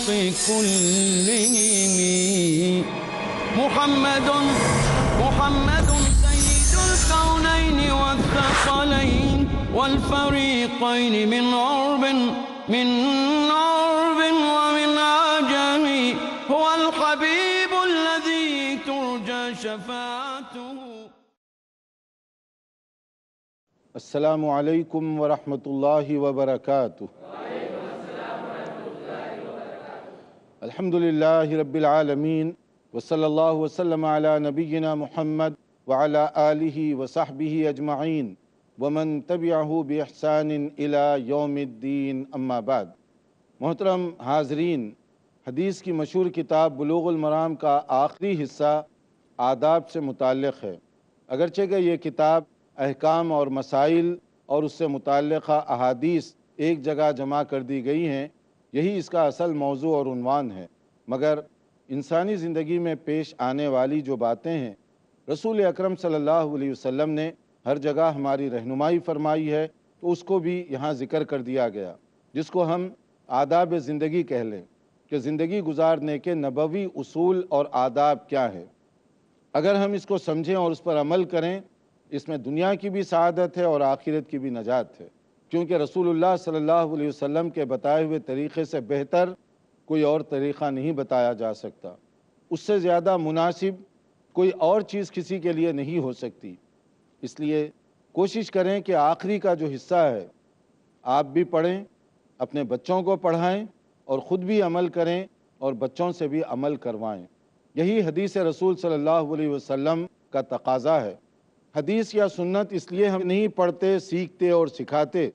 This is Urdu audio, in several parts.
كلهم محمد سيد الكونين والثقلين والفريقين من عرب ومن عجم هو الحبيب الذي ترجى شفاعته. السلام علیکم ورحمۃ اللہ وبرکاتہ. الحمدللہ رب العالمین وصلی اللہ وسلم علی نبینا محمد وعلی آلہ وصحبہ اجمعین ومن تبعہ باحسان الی یوم الدین، اما بعد. محترم حاضرین، حدیث کی مشہور کتاب بلوغ المرام کا آخری حصہ آداب سے متعلق ہے. اگرچہ کہ یہ کتاب احکام اور مسائل اور اس سے متعلقہ احادیث ایک جگہ جمع کر دی گئی ہیں، یہی اس کا اصل موضوع اور عنوان ہے، مگر انسانی زندگی میں پیش آنے والی جو باتیں ہیں رسول اکرم صلی اللہ علیہ وسلم نے ہر جگہ ہماری رہنمائی فرمائی ہے، تو اس کو بھی یہاں ذکر کر دیا گیا، جس کو ہم آداب زندگی کہہ لیں کہ زندگی گزارنے کے نبوی اصول اور آداب کیا ہے. اگر ہم اس کو سمجھیں اور اس پر عمل کریں، اس میں دنیا کی بھی سعادت ہے اور آخرت کی بھی نجات ہے، کیونکہ رسول اللہ صلی اللہ علیہ وسلم کے بتائے ہوئے طریقے سے بہتر کوئی اور طریقہ نہیں بتایا جا سکتا. اس سے زیادہ مناسب کوئی اور چیز کسی کے لیے نہیں ہو سکتی. اس لیے کوشش کریں کہ آخری کا جو حصہ ہے آپ بھی پڑھیں، اپنے بچوں کو پڑھائیں اور خود بھی عمل کریں اور بچوں سے بھی عمل کروائیں. یہی حدیث رسول صلی اللہ علیہ وسلم کا تقاضا ہے. حدیث یا سنت اس لیے ہم نہیں پڑھتے، سیکھتے اور سکھاتے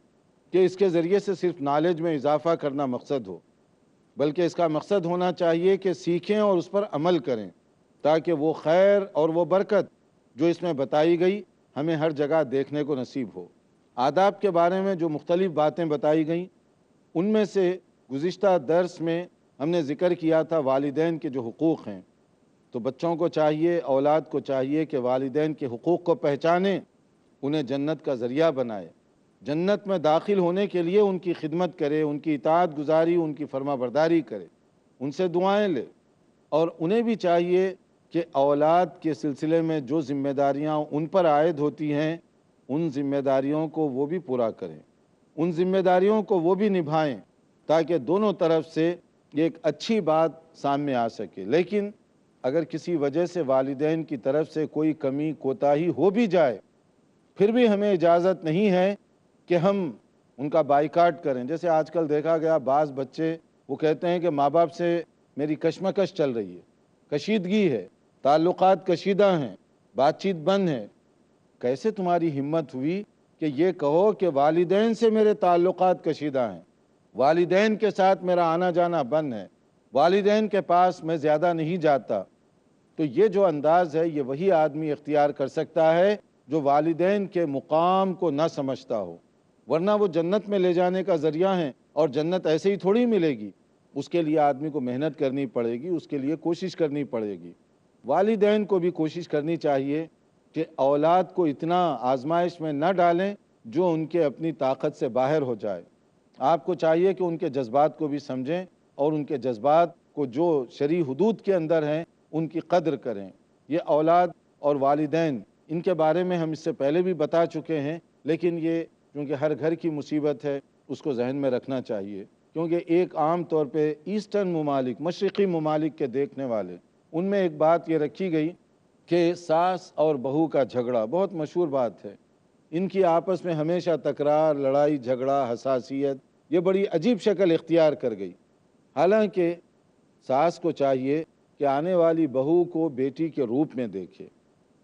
کہ اس کے ذریعے سے صرف نالج میں اضافہ کرنا مقصد ہو، بلکہ اس کا مقصد ہونا چاہیے کہ سیکھیں اور اس پر عمل کریں، تاکہ وہ خیر اور وہ برکت جو اس میں بتائی گئی ہمیں ہر جگہ دیکھنے کو نصیب ہو. آداب کے بارے میں جو مختلف باتیں بتائی گئیں، ان میں سے گزشتہ درس میں ہم نے ذکر کیا تھا والدین کے جو حقوق ہیں. تو بچوں کو چاہیے، اولاد کو چاہیے کہ والدین کے حقوق کو پہچانیں، انہیں جنت کا ذریعہ بنائے، جنت میں داخل ہونے کے لیے ان کی خدمت کرے، ان کی اطاعت گزاری، ان کی فرما برداری کرے، ان سے دعائیں لے. اور انہیں بھی چاہیے کہ اولاد کے سلسلے میں جو ذمہ داریاں ان پر عائد ہوتی ہیں، ان ذمہ داریوں کو وہ بھی پورا کریں، ان ذمہ داریوں کو وہ بھی نبھائیں، تاکہ دونوں طرف سے ایک اچھی بات سامنے آ سکے. لیکن اگر کسی وجہ سے والدین کی طرف سے کوئی کمی کوتاہی ہو بھی جائے، پھر بھی ہمیں اجازت نہیں ہے کہ ہم ان کا بائیکاٹ کریں. جیسے آج کل دیکھا گیا بعض بچے وہ کہتے ہیں کہ ماں باپ سے میری کشمکش چل رہی ہے، کشیدگی ہے، تعلقات کشیدہ ہیں، بات چیت بند ہے. کیسے تمہاری ہمت ہوئی کہ یہ کہو کہ والدین سے میرے تعلقات کشیدہ ہیں، والدین کے ساتھ میرا آنا جانا بند ہے، والدین کے پاس میں زیادہ نہیں جاتا. تو یہ جو انداز ہے یہ وہی آدمی اختیار کر سکتا ہے جو والدین کے مقام کو نہ سمجھتا ہو، ورنہ وہ جنت میں لے جانے کا ذریعہ ہیں، اور جنت ایسے ہی تھوڑی ملے گی. اس کے لیے آدمی کو محنت کرنی پڑے گی، اس کے لیے کوشش کرنی پڑے گی. والدین کو بھی کوشش کرنی چاہیے کہ اولاد کو اتنا آزمائش میں نہ ڈالیں جو ان کے اپنی طاقت سے باہر ہو جائے. آپ کو چاہیے کہ ان کے جذبات کو بھی سمجھیں اور ان کے جذبات کو جو شرعی حدود کے اندر ہیں ان کی قدر کریں. یہ اولاد اور والدین ان کے بارے میں ہم اس سے پہلے بھی بتا چکے ہیں، لیکن یہ کیونکہ ہر گھر کی مصیبت ہے اس کو ذہن میں رکھنا چاہیے. کیونکہ ایک عام طور پہ ایسٹرن ممالک، مشرقی ممالک کے دیکھنے والے، ان میں ایک بات یہ رکھی گئی کہ ساس اور بہو کا جھگڑا بہت مشہور بات ہے. ان کی آپس میں ہمیشہ تکرار، لڑائی جھگڑا، حساسیت، یہ بڑی عجیب شکل اختیار کر گئی. حالانکہ ساس کو چاہیے کہ آنے والی بہو کو بیٹی کے روپ میں دیکھے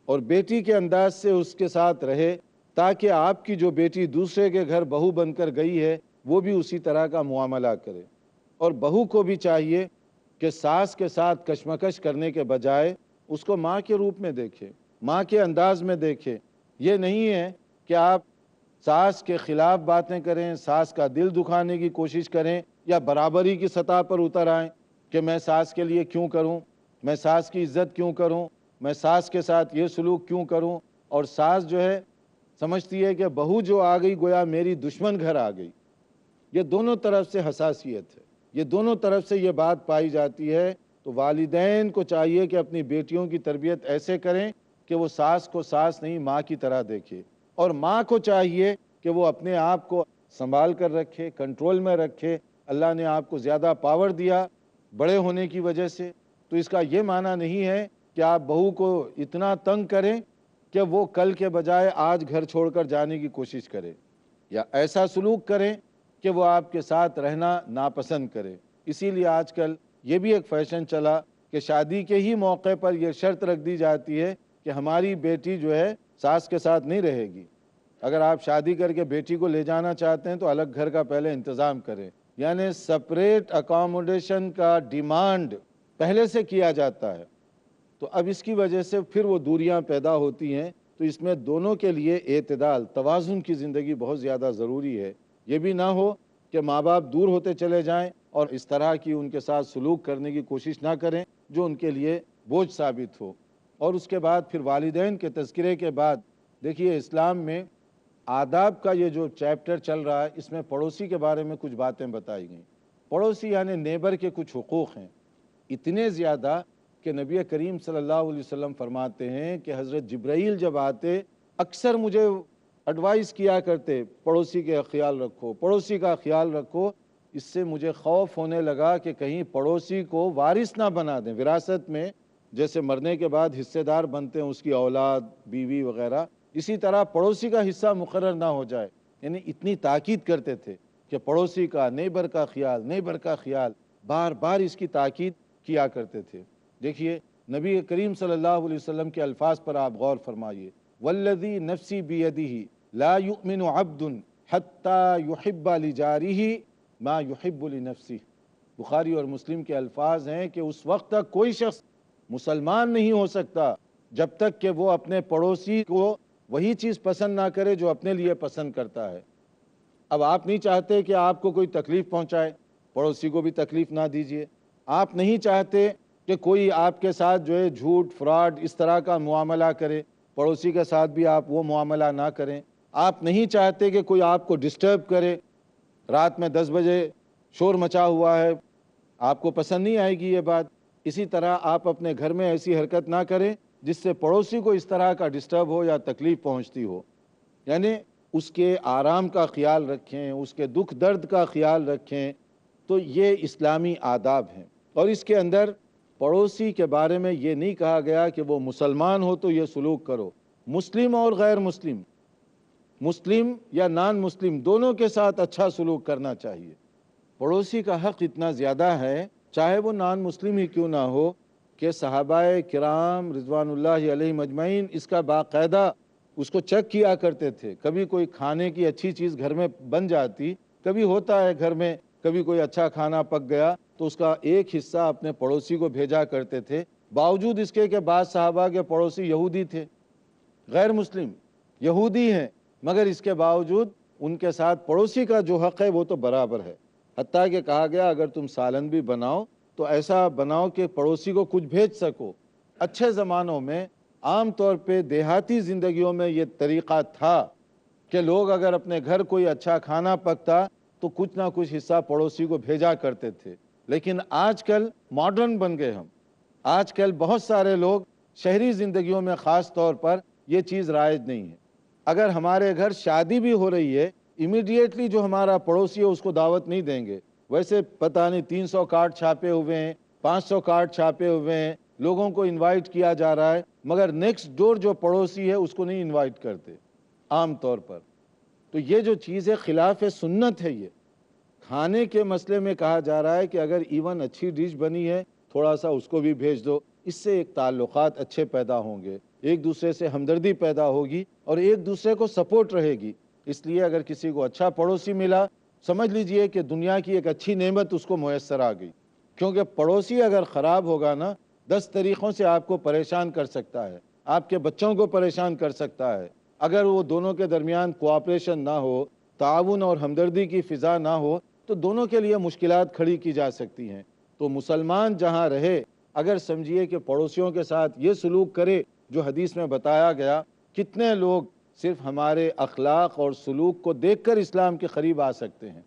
اور بیٹی کے انداز سے اس کے ساتھ رہے، تاکہ آپ کی جو بیٹی دوسرے کے گھر بہو بن کر گئی ہے وہ بھی اسی طرح کا معاملہ کرے. اور بہو کو بھی چاہیے کہ ساس کے ساتھ کشمکش کرنے کے بجائے اس کو ماں کے روپ میں دیکھے، ماں کے انداز میں دیکھے. یہ نہیں ہے کہ آپ ساس کے خلاف باتیں کریں، ساس کا دل دکھانے کی کوشش کریں، یا برابری کی سطح پر اتر آئیں کہ میں ساس کے لیے کیوں کروں، میں ساس کی عزت کیوں کروں، میں ساس کے ساتھ یہ سلوک کیوں کروں. اور ساس جو ہے سمجھتی ہے کہ بہو جو آ گئی گویا میری دشمن گھر آ گئی. یہ دونوں طرف سے حساسیت ہے. یہ دونوں طرف سے یہ بات پائی جاتی ہے۔ تو والدین کو چاہیے کہ اپنی بیٹیوں کی تربیت ایسے کریں کہ وہ ساس کو ساس نہیں ماں کی طرح دیکھے، اور ماں کو چاہیے کہ وہ اپنے آپ کو سنبھال کر رکھے، کنٹرول میں رکھے۔ اللہ نے آپ کو زیادہ پاور دیا بڑے ہونے کی وجہ سے، تو اس کا یہ معنی نہیں ہے کہ آپ بہو کو اتنا تنگ کریں کہ وہ کل کے بجائے آج گھر چھوڑ کر جانے کی کوشش کرے، یا ایسا سلوک کریں کہ وہ آپ کے ساتھ رہنا ناپسند کرے۔ اسی لیے آج کل یہ بھی ایک فیشن چلا کہ شادی کے ہی موقع پر یہ شرط رکھ دی جاتی ہے کہ ہماری بیٹی جو ہے ساس کے ساتھ نہیں رہے گی۔ اگر آپ شادی کر کے بیٹی کو لے جانا چاہتے ہیں تو الگ گھر کا پہلے انتظام کریں، یعنی سپریٹ اکاموڈیشن کا ڈیمانڈ پہلے سے کیا جاتا ہے۔ تو اب اس کی وجہ سے پھر وہ دوریاں پیدا ہوتی ہیں۔ تو اس میں دونوں کے لیے اعتدال، توازن کی زندگی بہت زیادہ ضروری ہے۔ یہ بھی نہ ہو کہ ماں باپ دور ہوتے چلے جائیں اور اس طرح کی ان کے ساتھ سلوک کرنے کی کوشش نہ کریں جو ان کے لیے بوجھ ثابت ہو۔ اور اس کے بعد پھر والدین کے تذکرے کے بعد دیکھیے اسلام میں آداب کا یہ جو چیپٹر چل رہا ہے، اس میں پڑوسی کے بارے میں کچھ باتیں بتائی گئیں۔ پڑوسی یعنی نیبر کے کچھ حقوق ہیں، اتنے زیادہ کہ نبی کریم صلی اللہ علیہ وسلم فرماتے ہیں کہ حضرت جبرائیل جب آتے اکثر مجھے ایڈوائز کیا کرتے، پڑوسی کا خیال رکھو، پڑوسی کا خیال رکھو۔ اس سے مجھے خوف ہونے لگا کہ کہیں پڑوسی کو وارث نہ بنا دیں۔ وراثت میں جیسے مرنے کے بعد حصے دار بنتے ہیں اس کی اولاد، بیوی وغیرہ، اسی طرح پڑوسی کا حصہ مقرر نہ ہو جائے۔ یعنی اتنی تاکید کرتے تھے کہ پڑوسی کا، نیبر کا خیال، نیبر کا خیال، بار بار اس کی تاکید کیا کرتے تھے۔ دیکھیے نبی کریم صلی اللہ علیہ وسلم کے الفاظ پر آپ غور فرمائیے، والذی نفسی بیدہ لا یؤمن عبد حتی یحب لجارہ ما یحب لنفسہ۔ بخاری اور مسلم کے الفاظ ہیں کہ اس وقت تک کوئی شخص مسلمان نہیں ہو سکتا جب تک کہ وہ اپنے پڑوسی کو وہی چیز پسند نہ کرے جو اپنے لیے پسند کرتا ہے۔ اب آپ نہیں چاہتے کہ آپ کو کوئی تکلیف پہنچائے، پڑوسی کو بھی تکلیف نہ دیجیے۔ آپ نہیں چاہتے کہ کوئی آپ کے ساتھ جو ہے جھوٹ، فراڈ اس طرح کا معاملہ کرے، پڑوسی کے ساتھ بھی آپ وہ معاملہ نہ کریں۔ آپ نہیں چاہتے کہ کوئی آپ کو ڈسٹرب کرے، رات میں 10 بجے شور مچا ہوا ہے، آپ کو پسند نہیں آئے گی یہ بات۔ اسی طرح آپ اپنے گھر میں ایسی حرکت نہ کریں جس سے پڑوسی کو اس طرح کا ڈسٹرب ہو یا تکلیف پہنچتی ہو۔ یعنی اس کے آرام کا خیال رکھیں، اس کے دکھ درد کا خیال رکھیں۔ تو یہ اسلامی آداب ہیں، اور اس کے اندر پڑوسی کے بارے میں یہ نہیں کہا گیا کہ وہ مسلمان ہو تو یہ سلوک کرو، مسلم اور غیر مسلم، مسلم یا نان مسلم دونوں کے ساتھ اچھا سلوک کرنا چاہیے۔ پڑوسی کا حق اتنا زیادہ ہے، چاہے وہ نان مسلم ہی کیوں نہ ہو، کہ صحابہ کرام رضوان اللہ علیہم اجمعین اس کا باقاعدہ اس کو چیک کیا کرتے تھے۔ کبھی کوئی کھانے کی اچھی چیز گھر میں بن جاتی، کبھی ہوتا ہے گھر میں کبھی کوئی اچھا کھانا پک گیا تو اس کا ایک حصہ اپنے پڑوسی کو بھیجا کرتے تھے، باوجود اس کے کہ بعض صحابہ کے پڑوسی یہودی تھے، غیر مسلم یہودی ہیں، مگر اس کے باوجود ان کے ساتھ پڑوسی کا جو حق ہے وہ تو برابر ہے۔ حتیٰ کہ کہا گیا اگر تم سالن بھی بناؤ تو ایسا بناؤ کہ پڑوسی کو کچھ بھیج سکو۔ اچھے زمانوں میں عام طور پہ دیہاتی زندگیوں میں یہ طریقہ تھا کہ لوگ اگر اپنے گھر کوئی اچھا کھانا پکتا تو کچھ نہ کچھ حصہ پڑوسی کو بھیجا کرتے تھے۔ لیکن آج کل ماڈرن بن گئے ہم، آج کل بہت سارے لوگ شہری زندگیوں میں خاص طور پر یہ چیز رائج نہیں ہے۔ اگر ہمارے گھر شادی بھی ہو رہی ہے، امیڈیٹلی جو ہمارا پڑوسی ہے اس کو دعوت نہیں دیں گے۔ ویسے پتہ نہیں 300 کارڈ چھاپے ہوئے ہیں، 500 کارڈ چھاپے ہوئے ہیں، لوگوں کو انوائٹ کیا جا رہا ہے، مگر نیکسٹ ڈور جو پڑوسی ہے اس کو نہیں انوائٹ کرتے عام طور پر۔ تو یہ جو چیز ہے خلاف سنت ہے۔ یہ کھانے کے مسئلے میں کہا جا رہا ہے کہ اگر ایون اچھی ڈش بنی ہے تھوڑا سا اس کو بھی بھیج دو، اس سے ایک تعلقات اچھے پیدا ہوں گے، ایک دوسرے سے ہمدردی پیدا ہوگی اور ایک دوسرے کو سپورٹ رہے گی۔ اس لیے اگر کسی کو اچھا پڑوسی ملا سمجھ لیجئے کہ دنیا کی ایک اچھی نعمت اس کو میسر آ گئی، کیونکہ پڑوسی اگر خراب ہوگا نا 10 طریقوں سے آپ کو پریشان کر سکتا ہے، آپ کے بچوں کو پریشان کر سکتا ہے۔ اگر وہ دونوں کے درمیان کوآپریشن نہ ہو، تعاون اور ہمدردی کی فضا نہ ہو تو دونوں کے لیے مشکلات کھڑی کی جا سکتی ہیں۔ تو مسلمان جہاں رہے اگر سمجھیے کہ پڑوسیوں کے ساتھ یہ سلوک کرے جو حدیث میں بتایا گیا، کتنے لوگ صرف ہمارے اخلاق اور سلوک کو دیکھ کر اسلام کے قریب آ سکتے ہیں،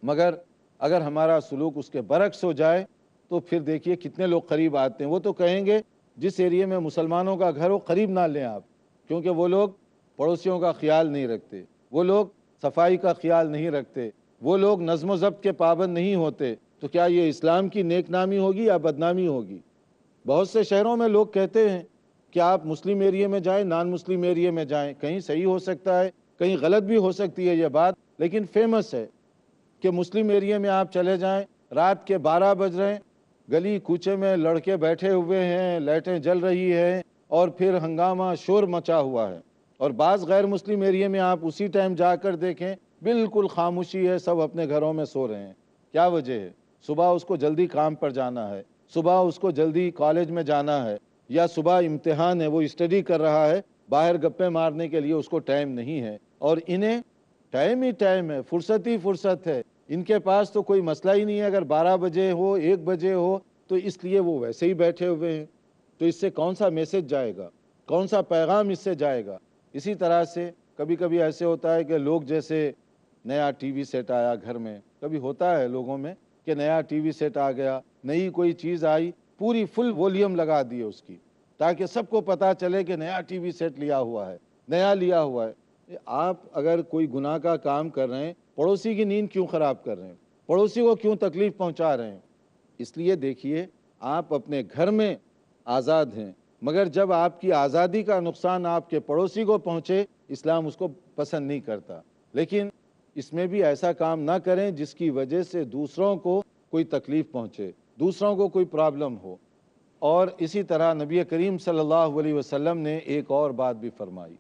مگر اگر ہمارا سلوک اس کے برعکس ہو جائے تو پھر دیکھیے کتنے لوگ قریب آتے ہیں. وہ تو کہیں گے جس ایریے میں مسلمانوں کا گھر ہو قریب نہ لیں آپ، کیونکہ وہ لوگ پڑوسیوں کا خیال نہیں رکھتے، وہ لوگ صفائی کا خیال نہیں رکھتے، وہ لوگ نظم و ضبط کے پابند نہیں ہوتے. تو کیا یہ اسلام کی نیک نامی ہوگی یا بدنامی ہوگی؟ بہت سے شہروں میں لوگ کہتے ہیں کہ آپ مسلم ایریے میں جائیں، نان مسلم ایریے میں جائیں. کہیں صحیح ہو سکتا ہے، کہیں غلط بھی ہو سکتی ہے یہ بات، لیکن فیمس ہے کہ مسلم ایریے میں آپ چلے جائیں، رات کے 12 بج رہے ہیں، گلی کوچے میں لڑکے بیٹھے ہوئے ہیں، لائٹیں جل رہی ہیں اور پھر ہنگامہ شور مچا ہوا ہے. اور بعض غیر مسلم ایریے میں آپ اسی ٹائم جا کر دیکھیں بالکل خاموشی ہے، سب اپنے گھروں میں سو رہے ہیں. کیا وجہ ہے؟ صبح اس کو جلدی کام پر جانا ہے، صبح اس کو جلدی کالج میں جانا ہے، یا صبح امتحان ہے، وہ اسٹڈی کر رہا ہے، باہر گپے مارنے کے لیے اس کو ٹائم نہیں ہے. اور انہیں ٹائم ہی ٹائم ہے، فرصت ہی فرصت ہے. ان کے پاس تو کوئی مسئلہ ہی نہیں ہے، اگر 12 بجے ہو 1 بجے ہو تو اس لیے وہ ویسے ہی بیٹھے ہوئے ہیں. تو اس سے کون سا میسج جائے گا، کون سا پیغام اس سے جائے گا؟ اسی طرح سے کبھی کبھی ایسے ہوتا ہے کہ لوگ جیسے نیا ٹی وی سیٹ آیا گھر میں، کبھی ہوتا ہے لوگوں میں کہ نیا ٹی وی سیٹ آ گیا، نئی کوئی چیز آئی، پوری فل ولیوم لگا دیے اس کی تاکہ سب کو پتا چلے کہ نیا ٹی وی سیٹ لیا ہوا ہے، نیا لیا ہوا ہے. آپ اگر کوئی گناہ کا کام کر رہے ہیں، پڑوسی کی نیند کیوں خراب کر رہے ہیں؟ پڑوسی کو کیوں تکلیف پہنچا رہے ہیں؟ اس لیے دیکھیے آپ اپنے گھر میں آزاد ہیں، مگر جب آپ کی آزادی کا نقصان آپ کے پڑوسی کو پہنچے، اسلام اس کو پسند نہیں کرتا. لیکن اس میں بھی ایسا کام نہ کریں جس کی وجہ سے دوسروں کو کوئی تکلیف پہنچے، دوسروں کو کوئی پرابلم ہو. اور اسی طرح نبی کریم صلی اللہ علیہ وسلم نے ایک اور بات بھی فرمائی،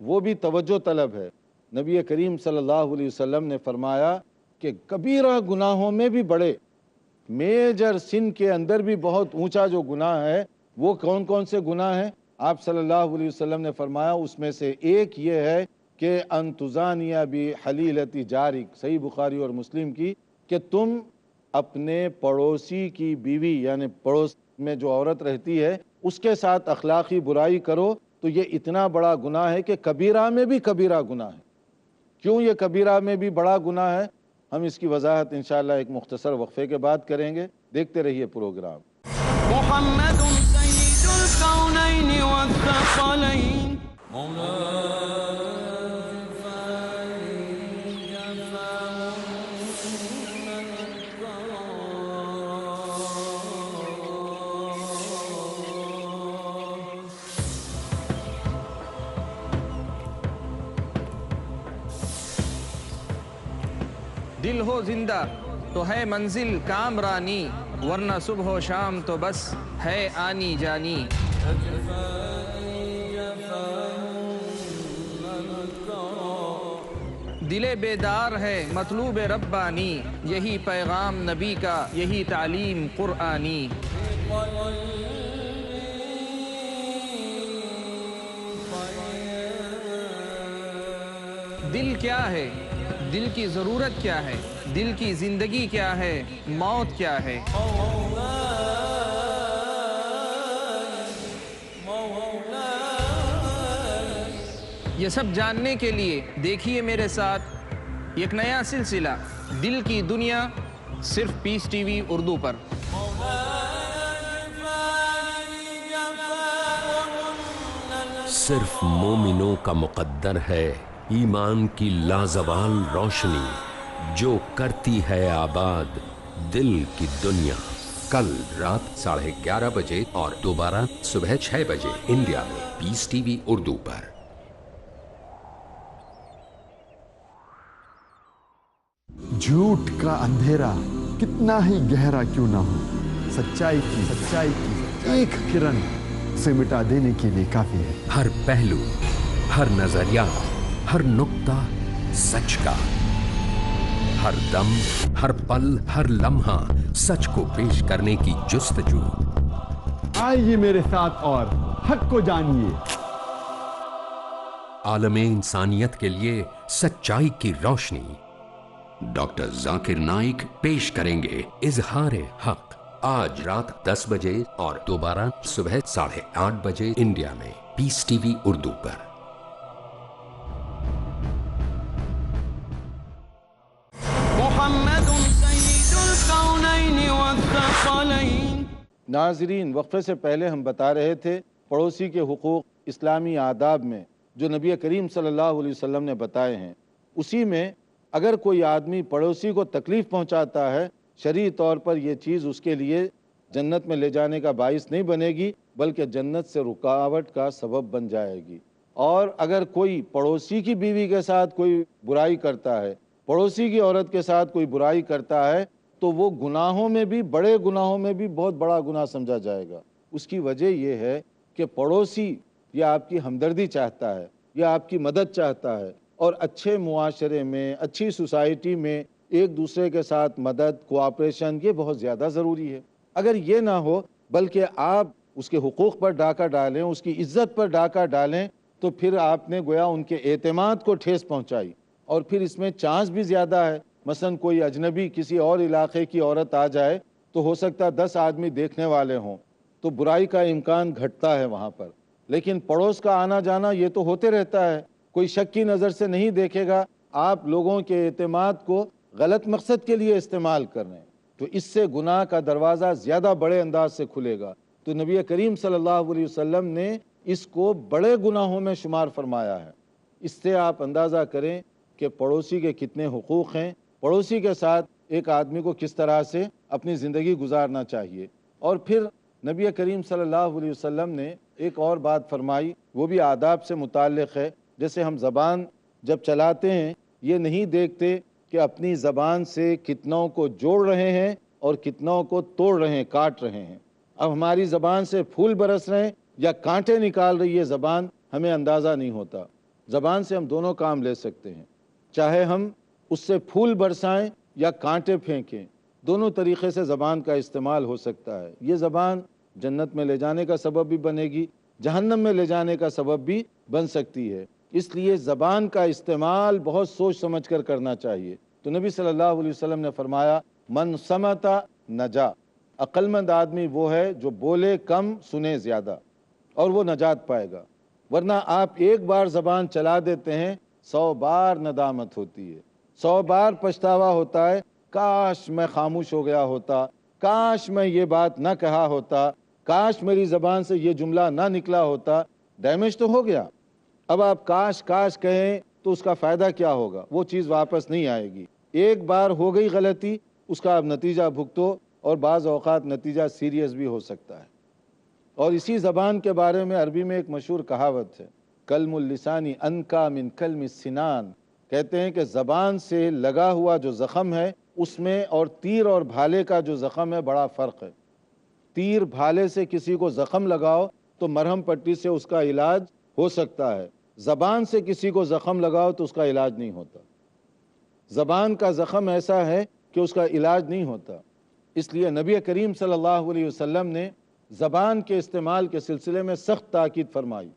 وہ بھی توجہ طلب ہے. نبی کریم صلی اللہ علیہ وسلم نے فرمایا کہ کبیرہ گناہوں میں بھی بڑے، میجر سن کے اندر بھی بہت اونچا جو گناہ ہے وہ کون کون سے گناہ ہیں؟ آپ صلی اللہ علیہ وسلم نے فرمایا اس میں سے ایک یہ ہے کہ ان تزانیہ بحلیلتی جارک، صحیح بخاری اور مسلم کی، کہ تم اپنے پڑوسی کی بیوی یعنی پڑوس میں جو عورت رہتی ہے اس کے ساتھ اخلاقی برائی کرو. تو یہ اتنا بڑا گناہ ہے کہ کبیرہ میں بھی کبیرہ گناہ ہے. کیوں یہ کبیرہ میں بھی بڑا گناہ ہے؟ ہم اس کی وضاحت انشاءاللہ ایک مختصر وقفے کے بعد کریں گے. دیکھتے رہیے پروگرام. محمد سید الکونین والثقلین دل ہو زندہ تو ہے منزل کامرانی، ورنہ صبح و شام تو بس ہے آنی جانی. دل بیدار ہے مطلوب ربانی، یہی پیغام نبی کا، یہی تعلیم قرآنی. دل کیا ہے؟ دل کی ضرورت کیا ہے؟ دل کی زندگی کیا ہے؟ موت کیا ہے؟ یہ سب جاننے کے لیے دیکھیے میرے ساتھ ایک نیا سلسلہ، دل کی دنیا، صرف پیس ٹی وی اردو پر. صرف مومنوں کا مقدر ہے ایمان کی لازوال روشنی، جو کرتی ہے آباد دل کی دنیا. کل رات 11:30 بجے اور دوبارہ صبح 6 بجے انڈیا میں پیس ٹی وی اردو پر. جھوٹ کا اندھیرا کتنا ہی گہرا کیوں نہ ہو، سچائی کی ایک کرن سے مٹا دینے کے لیے کافی ہے. ہر پہلو، ہر نظریہ، ہر نقطہ سچ کا، ہر دم، ہر پل، ہر لمحہ سچ کو پیش کرنے کی جستجو. آئیے میرے ساتھ اور حق کو جانیے. عالم انسانیت کے لیے سچائی کی روشنی. ڈاکٹر ذاکر نائک پیش کریں گے اظہار حق، آج رات 10 بجے اور دوبارہ صبح 8:30 بجے انڈیا میں پیس ٹی وی اردو پر. محمد سید ناظرین، وقفے سے پہلے ہم بتا رہے تھے پڑوسی کے حقوق اسلامی آداب میں جو نبی کریم صلی اللہ علیہ وسلم نے بتائے ہیں، اسی میں اگر کوئی آدمی پڑوسی کو تکلیف پہنچاتا ہے، شرعی طور پر یہ چیز اس کے لیے جنت میں لے جانے کا باعث نہیں بنے گی بلکہ جنت سے رکاوٹ کا سبب بن جائے گی۔ اور اگر کوئی پڑوسی کی بیوی کے ساتھ کوئی برائی کرتا ہے، پڑوسی کی عورت کے ساتھ کوئی برائی کرتا ہے، تو وہ گناہوں میں بھی، بڑے گناہوں میں بھی بہت بڑا گناہ سمجھا جائے گا۔ اس کی وجہ یہ ہے کہ پڑوسی یہ آپ کی ہمدردی چاہتا ہے، یہ آپ کی مدد چاہتا ہے، اور اچھے معاشرے میں، اچھی سوسائٹی میں ایک دوسرے کے ساتھ مدد، کوآپریشن یہ بہت زیادہ ضروری ہے۔ اگر یہ نہ ہو بلکہ آپ اس کے حقوق پر ڈاکہ ڈالیں، اس کی عزت پر ڈاکہ ڈالیں، تو پھر آپ نے گویا ان کے اعتماد کو ٹھیس پہنچائی، اور پھر اس میں چانس بھی زیادہ ہے۔ مثلا کوئی اجنبی کسی اور علاقے کی عورت آ جائے تو ہو سکتا ہے 10 آدمی دیکھنے والے ہوں، تو برائی کا امکان گھٹتا ہے وہاں پر۔ لیکن پڑوس کا آنا جانا یہ تو ہوتے رہتا ہے، کوئی شک کی نظر سے نہیں دیکھے گا، آپ لوگوں کے اعتماد کو غلط مقصد کے لیے استعمال کر رہے ہیں، تو اس سے گناہ کا دروازہ زیادہ بڑے انداز سے کھلے گا۔ تو نبی کریم صلی اللہ علیہ وسلم نے اس کو بڑے گناہوں میں شمار فرمایا ہے۔ اس سے آپ اندازہ کریں کہ پڑوسی کے کتنے حقوق ہیں، پڑوسی کے ساتھ ایک آدمی کو کس طرح سے اپنی زندگی گزارنا چاہیے۔ اور پھر نبی کریم صلی اللہ علیہ وسلم نے ایک اور بات فرمائی، وہ بھی آداب سے متعلق ہے۔ جیسے ہم زبان جب چلاتے ہیں، یہ نہیں دیکھتے کہ اپنی زبان سے کتنوں کو جوڑ رہے ہیں اور کتنوں کو توڑ رہے ہیں، کاٹ رہے ہیں۔ اب ہماری زبان سے پھول برس رہے ہیں یا کانٹے نکال رہی ہے زبان، ہمیں اندازہ نہیں ہوتا۔ زبان سے ہم دونوں کام لے سکتے ہیں، چاہے ہم اس سے پھول برسائیں یا کانٹے پھینکیں، دونوں طریقے سے زبان کا استعمال ہو سکتا ہے۔ یہ زبان جنت میں لے جانے کا سبب بھی بنے گی، جہنم میں لے جانے کا سبب بھی بن سکتی ہے۔ اس لیے زبان کا استعمال بہت سوچ سمجھ کر کرنا چاہیے۔ تو نبی صلی اللہ علیہ وسلم نے فرمایا، من صمت نجا، عقل مند آدمی وہ ہے جو بولے کم سنے زیادہ، اور وہ نجات پائے گا۔ ورنہ آپ ایک بار زبان چلا دیتے ہیں، 100 بار ندامت ہوتی ہے، 100 بار پچھتاوا ہوتا ہے، کاش میں خاموش ہو گیا ہوتا، کاش میں یہ بات نہ کہا ہوتا، کاش میری زبان سے یہ جملہ نہ نکلا ہوتا۔ ڈیمیج تو ہو گیا۔ اب آپ کاش کاش کہیں تو اس کا فائدہ کیا ہوگا؟ وہ چیز واپس نہیں آئے گی۔ ایک بار ہو گئی غلطی، اس کا اب نتیجہ بھگتو، اور بعض اوقات نتیجہ سیریس بھی ہو سکتا ہے۔ اور اسی زبان کے بارے میں عربی میں ایک مشہور کہاوت ہے، کلم اللسانی انکا من کلم السنان۔ کہتے ہیں کہ زبان سے لگا ہوا جو زخم ہے، اس میں اور تیر اور بھالے کا جو زخم ہے بڑا فرق ہے۔ تیر بھالے سے کسی کو زخم لگاؤ تو مرہم پٹی سے اس کا علاج ہو سکتا ہے، زبان سے کسی کو زخم لگاؤ تو اس کا علاج نہیں ہوتا۔ زبان کا زخم ایسا ہے کہ اس کا علاج نہیں ہوتا۔ اس لیے نبی کریم صلی اللہ علیہ وسلم نے زبان کے استعمال کے سلسلے میں سخت تاکید فرمائی،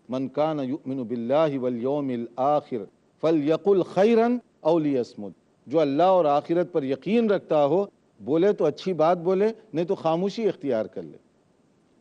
من کان یؤمن باللہ والیوم الآخر فلیقل خیرا او لیصمت۔ جو اللہ اور آخرت پر یقین رکھتا ہو، بولے تو اچھی بات بولے، نہیں تو خاموشی اختیار کر لے،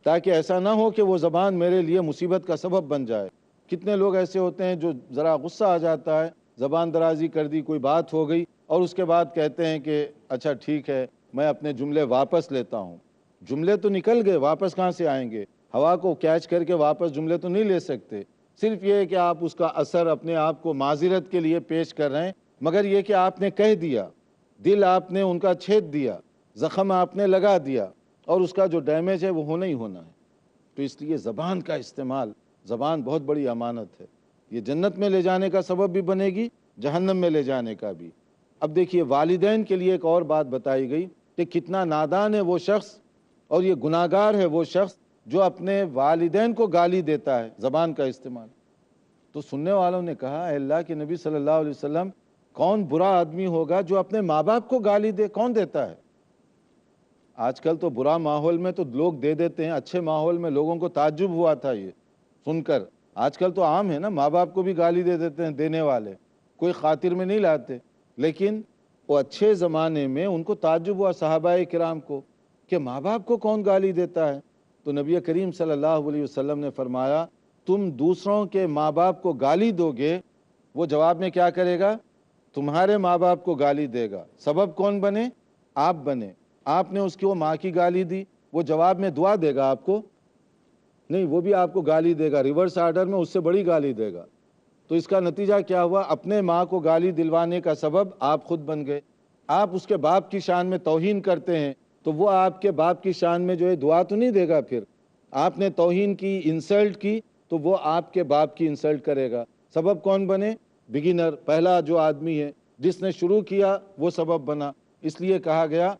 تاکہ ایسا نہ ہو کہ وہ زبان میرے لیے مصیبت کا سبب بن جائے۔ کتنے لوگ ایسے ہوتے ہیں جو ذرا غصہ آ جاتا ہے، زبان درازی کر دی، کوئی بات ہو گئی، اور اس کے بعد کہتے ہیں کہ اچھا ٹھیک ہے، میں اپنے جملے واپس لیتا ہوں۔ جملے تو نکل گئے، واپس کہاں سے آئیں گے؟ ہوا کو کیچ کر کے واپس جملے تو نہیں لے سکتے۔ صرف یہ ہے کہ آپ اس کا اثر اپنے آپ کو معذرت کے لیے پیش کر رہے ہیں، مگر یہ کہ آپ نے کہہ دیا، دل آپ نے ان کا چھید دیا، زخم آپ نے لگا دیا، اور اس کا جو ڈیمیج ہے وہ ہونا ہی ہونا ہے۔ تو اس لیے زبان کا استعمال، زبان بہت بڑی امانت ہے، یہ جنت میں لے جانے کا سبب بھی بنے گی، جہنم میں لے جانے کا بھی۔ اب دیکھیے، والدین کے لیے ایک اور بات بتائی گئی کہ کتنا نادان ہے وہ شخص اور یہ گناہگار ہے وہ شخص جو اپنے والدین کو گالی دیتا ہے، زبان کا استعمال۔ تو سننے والوں نے کہا، اے اللہ کے نبی صلی اللہ علیہ وسلم، کون برا آدمی ہوگا جو اپنے ماں باپ کو گالی دے؟ کون دیتا ہے؟ آج کل تو برا ماحول میں تو لوگ دے دیتے ہیں، اچھے ماحول میں لوگوں کو تعجب ہوا تھا یہ سن کر۔ آج کل تو عام ہے نا، ماں باپ کو بھی گالی دے دیتے ہیں دینے والے، کوئی خاطر میں نہیں لاتے۔ لیکن وہ اچھے زمانے میں ان کو تعجب ہوا صحابہ کرام کو کہ ماں باپ کو کون گالی دیتا ہے؟ تو نبی کریم صلی اللہ علیہ وسلم نے فرمایا، تم دوسروں کے ماں باپ کو گالی دو گے، وہ جواب میں کیا کرے گا؟ تمہارے ماں باپ کو گالی دے گا۔ سبب کون بنے؟ آپ بنے۔ آپ نے اس کو ماں کی گالی دی، وہ جواب میں دعا دے گا آپ کو؟ نہیں، وہ بھی آپ کو گالی دے گا، ریورس آرڈر میں اس سے بڑی گالی دے گا۔ تو اس کا نتیجہ کیا ہوا؟ اپنے ماں کو گالی دلوانے کا سبب آپ خود بن گئے۔ آپ اس کے باپ کی شان میں توہین کرتے ہیں تو وہ آپ کے باپ کی شان میں جو ہے دعا تو نہیں دے گا۔ پھر آپ نے توہین کی، انسلٹ کی، تو وہ آپ کے باپ کی انسلٹ کرے گا۔ سبب کون بنے؟ بگنر، پہلا جو آدمی ہے جس نے شروع کیا وہ سبب بنا۔ اس لیے کہا گیا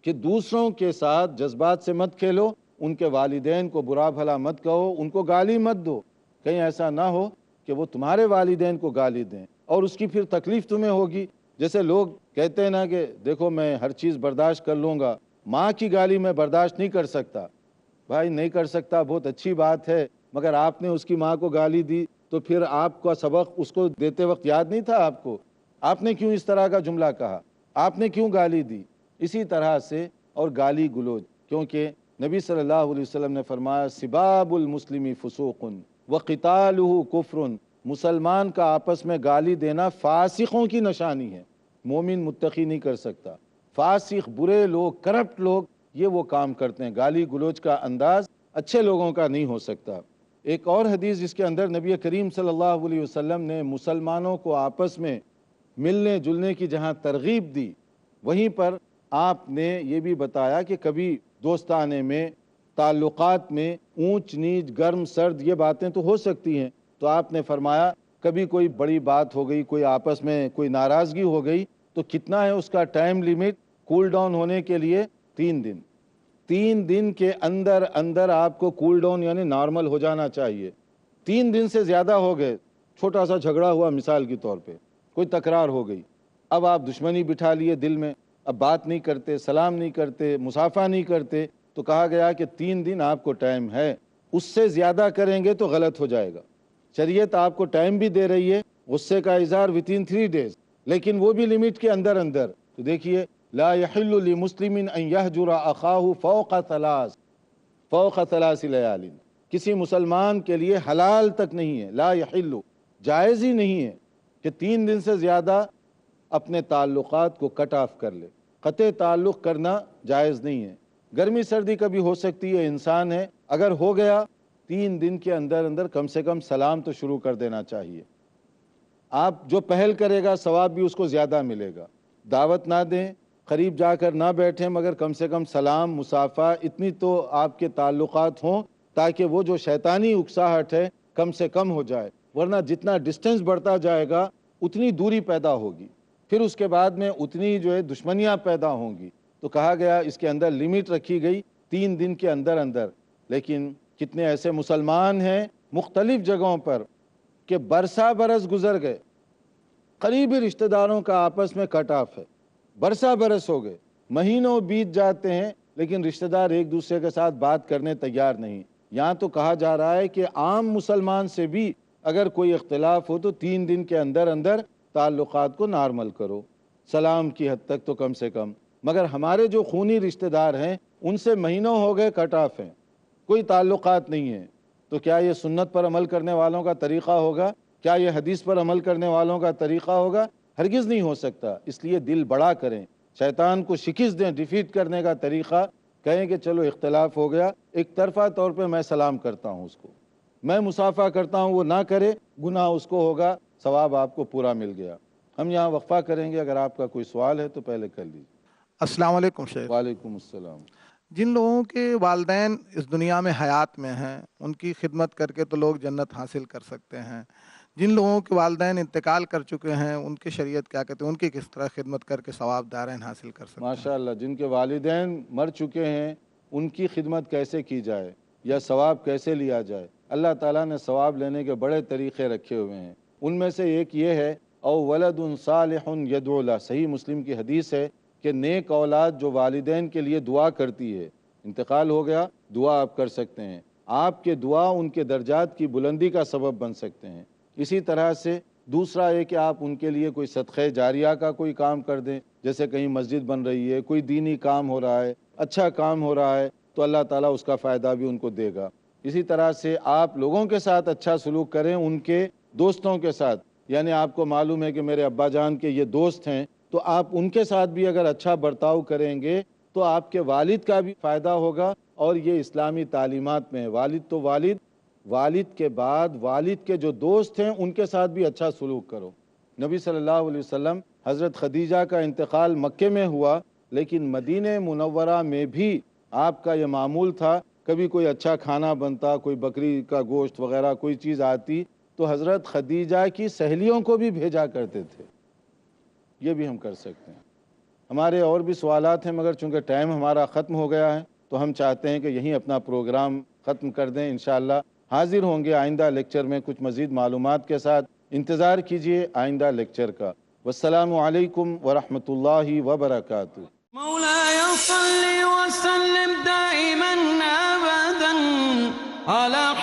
کہ دوسروں کے ساتھ جذبات سے مت کھیلو، ان کے والدین کو برا بھلا مت کہو، ان کو گالی مت دو، کہیں ایسا نہ ہو کہ وہ تمہارے والدین کو گالی دیں اور اس کی پھر تکلیف تمہیں ہوگی۔ جیسے لوگ کہتے ہیں نا کہ دیکھو میں ہر چیز برداشت کر لوں گا، ماں کی گالی میں برداشت نہیں کر سکتا۔ بھائی نہیں کر سکتا بہت اچھی بات ہے، مگر آپ نے اس کی ماں کو گالی دی تو پھر آپ کا سبق اس کو دیتے وقت یاد نہیں تھا آپ کو؟ آپ نے کیوں اس طرح کا جملہ کہا؟ آپ نے کیوں گالی دی؟ اسی طرح سے اور گالی گلوچ، کیونکہ نبی صلی اللہ علیہ وسلم نے فرمایا سباب المسلم فسوق وقتالہ کفر، مسلمان کا آپس میں گالی دینا فاسقوں کی نشانی ہے، مومن متقی نہیں کر سکتا۔ فاسق، برے لوگ، کرپٹ لوگ یہ وہ کام کرتے ہیں، گالی گلوچ کا انداز اچھے لوگوں کا نہیں ہو سکتا۔ ایک اور حدیث جس کے اندر نبی کریم صلی اللہ علیہ وسلم نے مسلمانوں کو آپس میں ملنے جلنے کی جہاں ترغیب دی، وہیں پر آپ نے یہ بھی بتایا کہ کبھی دوستانے میں، تعلقات میں اونچ نیچ، گرم سرد یہ باتیں تو ہو سکتی ہیں، تو آپ نے فرمایا کبھی کوئی بڑی بات ہو گئی، کوئی آپس میں کوئی ناراضگی ہو گئی تو کتنا ہے اس کا ٹائم لیمٹ کول ڈاؤن ہونے کے لیے؟ 3 دن۔ 3 دن کے اندر اندر آپ کو کول ڈاؤن یعنی نارمل ہو جانا چاہیے۔ 3 دن سے زیادہ ہو گئے، چھوٹا سا جھگڑا ہوا مثال کے طور پہ، کوئی تکرار ہو گئی، اب آپ دشمنی بٹھا لیے دل میں، اب بات نہیں کرتے، سلام نہیں کرتے، مصافحہ نہیں کرتے، تو کہا گیا کہ 3 دن آپ کو ٹائم ہے، اس سے زیادہ کریں گے تو غلط ہو جائے گا۔ شریعت آپ کو ٹائم بھی دے رہی ہے غصے کا اظہار within 3 days، لیکن وہ بھی لمٹ کے اندر اندر۔ تو دیکھیے لا يحل لمسلم ان يهجر اخاه فوق 3 لیال، کسی مسلمان کے لیے حلال تک نہیں ہے، لا يحل، جائز ہی نہیں ہے کہ 3 دن سے زیادہ اپنے تعلقات کو کٹ آف کر لے۔ قطع تعلق کرنا جائز نہیں ہے۔ گرمی سردی کبھی ہو سکتی ہے، انسان ہے، اگر ہو گیا 3 دن کے اندر اندر کم سے کم سلام تو شروع کر دینا چاہیے۔ آپ جو پہل کرے گا ثواب بھی اس کو زیادہ ملے گا۔ دعوت نہ دیں، قریب جا کر نہ بیٹھیں، مگر کم سے کم سلام، مصافحہ، اتنی تو آپ کے تعلقات ہوں تاکہ وہ جو شیطانی اکساہٹ ہے کم سے کم ہو جائے، ورنہ جتنا ڈسٹنس بڑھتا جائے گا اتنی دوری پیدا ہوگی، پھر اس کے بعد میں اتنی جو ہے دشمنیاں پیدا ہوں گی۔ تو کہا گیا اس کے اندر لمٹ رکھی گئی 3 دن کے اندر اندر۔ لیکن کتنے ایسے مسلمان ہیں مختلف جگہوں پر کہ برسا برس گزر گئے، قریبی رشتہ داروں کا آپس میں کٹ آف ہے، برسا برس ہو گئے، مہینوں بیت جاتے ہیں، لیکن رشتہ دار ایک دوسرے کے ساتھ بات کرنے تیار نہیں۔ یہاں تو کہا جا رہا ہے کہ عام مسلمان سے بھی اگر کوئی اختلاف ہو تو 3 دن کے اندر اندر تعلقات کو نارمل کرو، سلام کی حد تک تو کم سے کم۔ مگر ہمارے جو خونی رشتہ دار ہیں ان سے مہینوں ہو گئے کٹ آف ہیں، کوئی تعلقات نہیں ہیں، تو کیا یہ سنت پر عمل کرنے والوں کا طریقہ ہوگا؟ کیا یہ حدیث پر عمل کرنے والوں کا طریقہ ہوگا؟ ہرگز نہیں ہو سکتا۔ اس لیے دل بڑا کریں، شیطان کو شکست دیں۔ ڈیفیٹ کرنے کا طریقہ کہیں کہ چلو اختلاف ہو گیا، ایک طرفہ طور پہ میں سلام کرتا ہوں اس کو، میں مصافحہ کرتا ہوں، وہ نہ کرے گناہ اس کو ہوگا، ثواب آپ کو پورا مل گیا۔ ہم یہاں وقفہ کریں گے، اگر آپ کا کوئی سوال ہے تو پہلے کر لیجیے۔ السلام علیکم شیخ۔ وعلیکم السلام۔ جن لوگوں کے والدین اس دنیا میں حیات میں ہیں ان کی خدمت کر کے تو لوگ جنت حاصل کر سکتے ہیں، جن لوگوں کے والدین انتقال کر چکے ہیں ان کی شریعت کیا کہتے ہیں، ان کی کس طرح خدمت کر کے ثواب دارین حاصل کر سکتے ہیں؟ ماشاءاللہ، جن کے والدین مر چکے ہیں ان کی خدمت کیسے کی جائے یا ثواب کیسے لیا جائے؟ اللہ تعالیٰ نے ثواب لینے کے بڑے طریقے رکھے ہوئے ہیں، ان میں سے ایک یہ ہے او ولد صالح یدعو لہ، صحیح مسلم کی حدیث ہے کہ نیک اولاد جو والدین کے لیے دعا کرتی ہے، انتقال ہو گیا دعا آپ کر سکتے ہیں، آپ کے دعا ان کے درجات کی بلندی کا سبب بن سکتے ہیں۔ اسی طرح سے دوسرا ہے کہ آپ ان کے لیے کوئی صدقہ جاریہ کا کوئی کام کر دیں، جیسے کہیں مسجد بن رہی ہے، کوئی دینی کام ہو رہا ہے، اچھا کام ہو رہا ہے، تو اللہ تعالیٰ اس کا فائدہ بھی ان کو دے گا۔ اسی طرح سے آپ لوگوں کے ساتھ اچھا سلوک کریں، ان کے دوستوں کے ساتھ، یعنی آپ کو معلوم ہے کہ میرے ابا جان کے یہ دوست ہیں، تو آپ ان کے ساتھ بھی اگر اچھا برتاؤ کریں گے تو آپ کے والد کا بھی فائدہ ہوگا اور یہ اسلامی تعلیمات میں ہے۔ والد تو والد، والد کے بعد والد کے جو دوست ہیں ان کے ساتھ بھی اچھا سلوک کرو۔ نبی صلی اللہ علیہ وسلم حضرت خدیجہ کا انتقال مکے میں ہوا، لیکن مدینہ منورہ میں بھی آپ کا یہ معمول تھا، کبھی کوئی اچھا کھانا بنتا، کوئی بکری کا گوشت وغیرہ کوئی چیز آتی تو حضرت خدیجہ کی سہیلیوں کو بھی بھیجا کرتے تھے۔ یہ بھی ہم کر سکتے ہیں۔ ہمارے اور بھی سوالات ہیں، مگر چونکہ ٹائم ہمارا ختم ہو گیا ہے تو ہم چاہتے ہیں کہ یہیں اپنا پروگرام ختم کر دیں۔ انشاءاللہ حاضر ہوں گے آئندہ لیکچر میں کچھ مزید معلومات کے ساتھ۔ انتظار کیجئے آئندہ لیکچر کا۔ والسلام علیکم ورحمۃ اللہ وبرکاتہ۔ مولاي صل وسلم دائما أبدا على